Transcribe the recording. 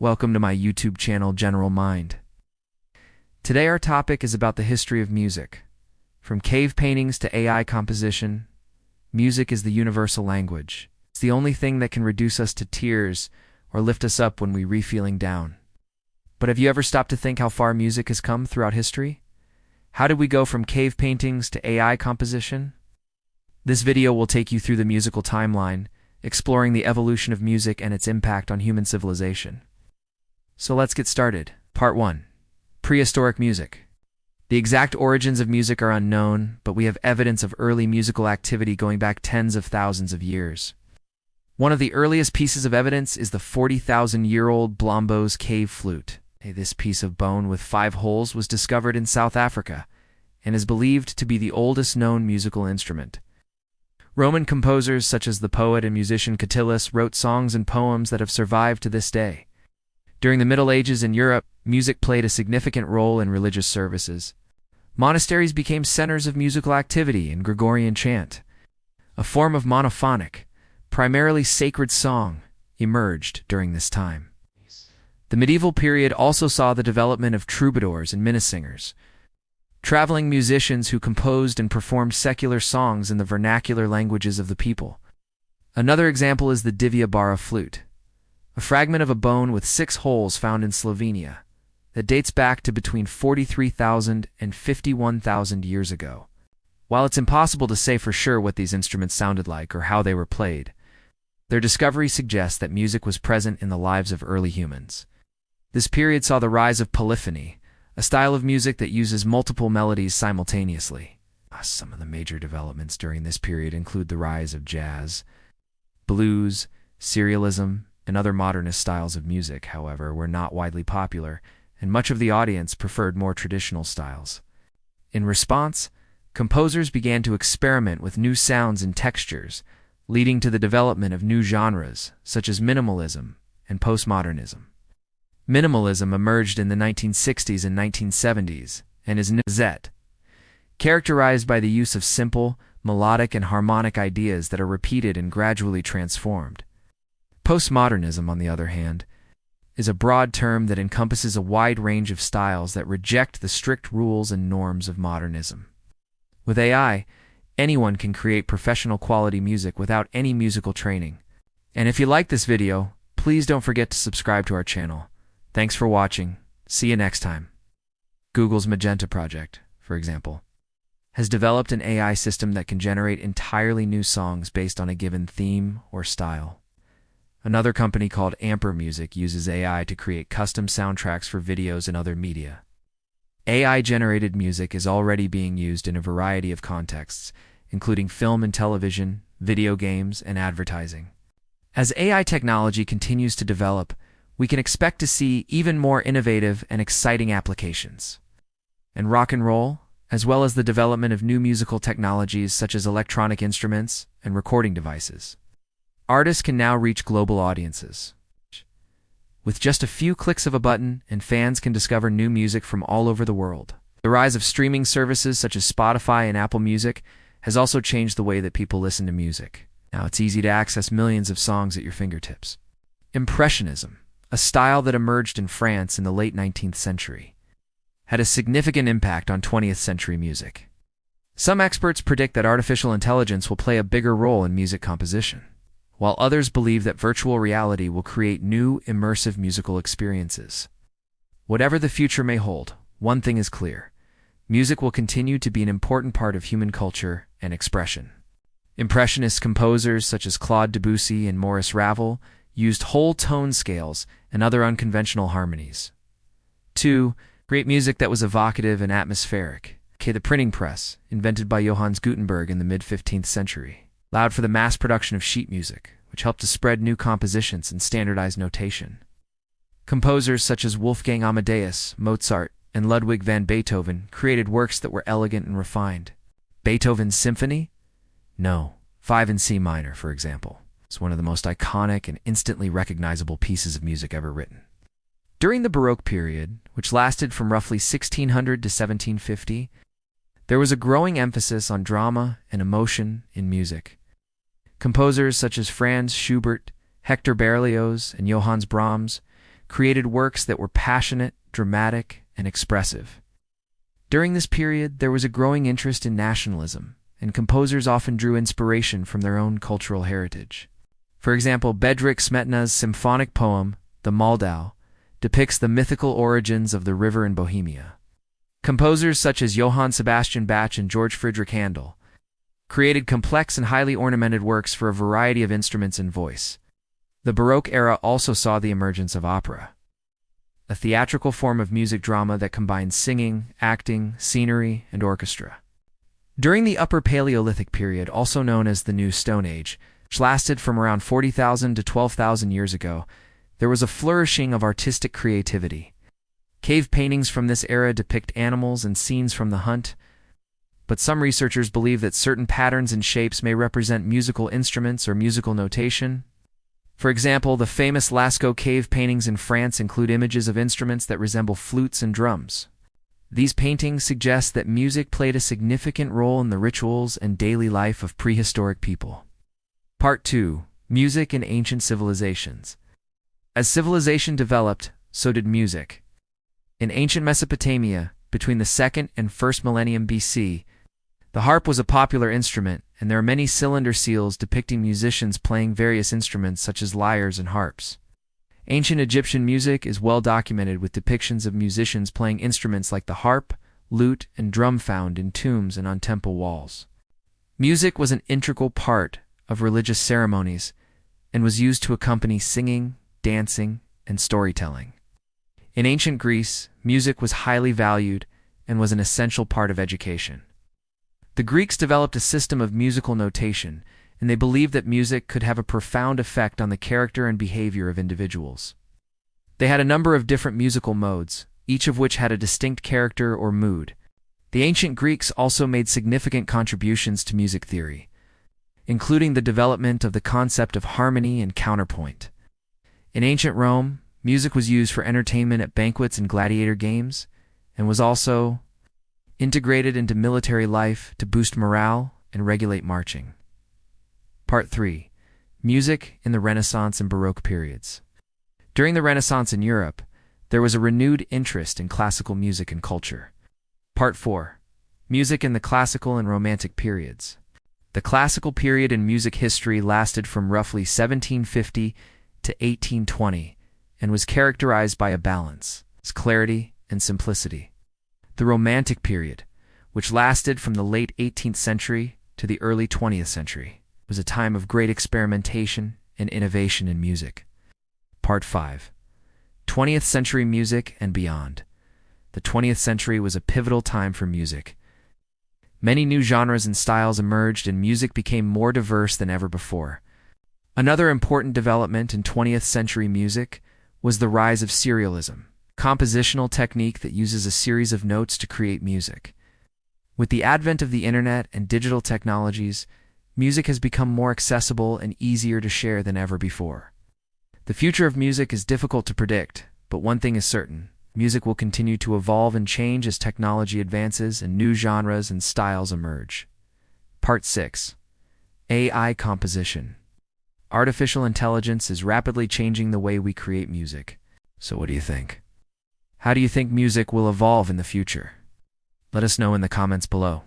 Welcome to my YouTube channel, General Mind. Today our topic is about the history of music. From cave paintings to AI composition, music is the universal language. It's the only thing that can reduce us to tears or lift us up when we're feeling down. But have you ever stopped to think how far music has come throughout history? How did we go from cave paintings to AI composition? This video will take you through the musical timeline, exploring the evolution of music and its impact on human civilization. So let's get started. Part 1. Prehistoric music. The exact origins of music are unknown, but we have evidence of early musical activity going back tens of thousands of years. One of the earliest pieces of evidence is the 40,000-year-old Blombos cave flute. This piece of bone with 5 holes was discovered in South Africa and is believed to be the oldest known musical instrument. Roman composers such as the poet and musician Catullus wrote songs and poems that have survived to this day. During the Middle Ages in Europe, music played a significant role in religious services. Monasteries became centers of musical activity and Gregorian chant. A form of monophonic, primarily sacred song, emerged during this time. The medieval period also saw the development of troubadours and minnesingers, traveling musicians who composed and performed secular songs in the vernacular languages of the people. Another example is the divya bara flute, a fragment of a bone with 6 holes found in Slovenia that dates back to between 43,000 and 51,000 years ago. While it's impossible to say for sure what these instruments sounded like or how they were played, their discovery suggests that music was present in the lives of early humans. This period saw the rise of polyphony, a style of music that uses multiple melodies simultaneously. Some of the major developments during this period include the rise of jazz, blues, serialism, and other modernist styles of music, however, were not widely popular, and much of the audience preferred more traditional styles. In response, composers began to experiment with new sounds and textures, leading to the development of new genres, such as minimalism and postmodernism. Minimalism emerged in the 1960s and 1970s and is characterized by the use of simple, melodic, and harmonic ideas that are repeated and gradually transformed. Postmodernism, on the other hand, is a broad term that encompasses a wide range of styles that reject the strict rules and norms of modernism. With AI, anyone can create professional quality music without any musical training. And if you like this video, please don't forget to subscribe to our channel. Thanks for watching. See you next time. Google's Magenta project, for example, has developed an AI system that can generate entirely new songs based on a given theme or style. Another company called Amper Music uses AI to create custom soundtracks for videos and other media. AI-generated music is already being used in a variety of contexts, including film and television, video games, and advertising. As AI technology continues to develop, we can expect to see even more innovative and exciting applications. And rock and roll, as well as the development of new musical technologies such as electronic instruments and recording devices. Artists can now reach global audiences. With just a few clicks of a button, and fans can discover new music from all over the world. The rise of streaming services such as Spotify and Apple Music has also changed the way that people listen to music. Now it's easy to access millions of songs at your fingertips. Impressionism, a style that emerged in France in the late 19th century, had a significant impact on 20th century music. Some experts predict that artificial intelligence will play a bigger role in music composition, while others believe that virtual reality will create new, immersive musical experiences. Whatever the future may hold, one thing is clear: music will continue to be an important part of human culture and expression. Impressionist composers such as Claude Debussy and Maurice Ravel used whole tone scales and other unconventional harmonies. 2. Create music that was evocative and atmospheric. The printing press, invented by Johannes Gutenberg in the mid-15th century, allowed for the mass production of sheet music, which helped to spread new compositions and standardized notation. Composers such as Wolfgang Amadeus, Mozart, and Ludwig van Beethoven created works that were elegant and refined. Beethoven's Symphony? No. 5 in C minor, for example, is one of the most iconic and instantly recognizable pieces of music ever written. During the Baroque period, which lasted from roughly 1600 to 1750, there was a growing emphasis on drama and emotion in music. Composers such as Franz Schubert, Hector Berlioz, and Johannes Brahms created works that were passionate, dramatic, and expressive. During this period, there was a growing interest in nationalism, and composers often drew inspiration from their own cultural heritage. For example, Bedřich Smetana's symphonic poem, The Moldau, depicts the mythical origins of the river in Bohemia. Composers such as Johann Sebastian Bach and George Friedrich Handel created complex and highly ornamented works for a variety of instruments and voice. The Baroque era also saw the emergence of opera, a theatrical form of music drama that combines singing, acting, scenery, and orchestra. During the Upper Paleolithic period, also known as the New Stone Age, which lasted from around 40,000 to 12,000 years ago, there was a flourishing of artistic creativity. Cave paintings from this era depict animals and scenes from the hunt, but some researchers believe that certain patterns and shapes may represent musical instruments or musical notation. For example, the famous Lascaux cave paintings in France include images of instruments that resemble flutes and drums. These paintings suggest that music played a significant role in the rituals and daily life of prehistoric people. Part 2. Music in Ancient Civilizations. As civilization developed, so did music. In ancient Mesopotamia, between the 2nd and 1st millennium BC, the harp was a popular instrument, and there are many cylinder seals depicting musicians playing various instruments such as lyres and harps. Ancient Egyptian music is well documented with depictions of musicians playing instruments like the harp, lute, and drum found in tombs and on temple walls. Music was an integral part of religious ceremonies and was used to accompany singing, dancing, and storytelling. In ancient Greece, music was highly valued and was an essential part of education. The Greeks developed a system of musical notation, and they believed that music could have a profound effect on the character and behavior of individuals. They had a number of different musical modes, each of which had a distinct character or mood. The ancient Greeks also made significant contributions to music theory, including the development of the concept of harmony and counterpoint. In ancient Rome, music was used for entertainment at banquets and gladiator games, and was also integrated into military life to boost morale and regulate marching. Part 3. Music in the Renaissance and Baroque periods. During the Renaissance in Europe, there was a renewed interest in classical music and culture. Part 4. Music in the Classical and Romantic periods. The classical period in music history lasted from roughly 1750 to 1820 and was characterized by a balance, clarity, and simplicity. The Romantic period, which lasted from the late 18th century to the early 20th century, was a time of great experimentation and innovation in music. Part 5. 20th century music and beyond. The 20th century was a pivotal time for music. Many new genres and styles emerged, and music became more diverse than ever before. Another important development in 20th century music was the rise of serialism, a compositional technique that uses a series of notes to create music. With the advent of the internet and digital technologies, music has become more accessible and easier to share than ever before. The future of music is difficult to predict, but one thing is certain: music will continue to evolve and change as technology advances and new genres and styles emerge. Part 6. AI composition. Artificial intelligence is rapidly changing the way we create music. So what do you think? How do you think music will evolve in the future? Let us know in the comments below.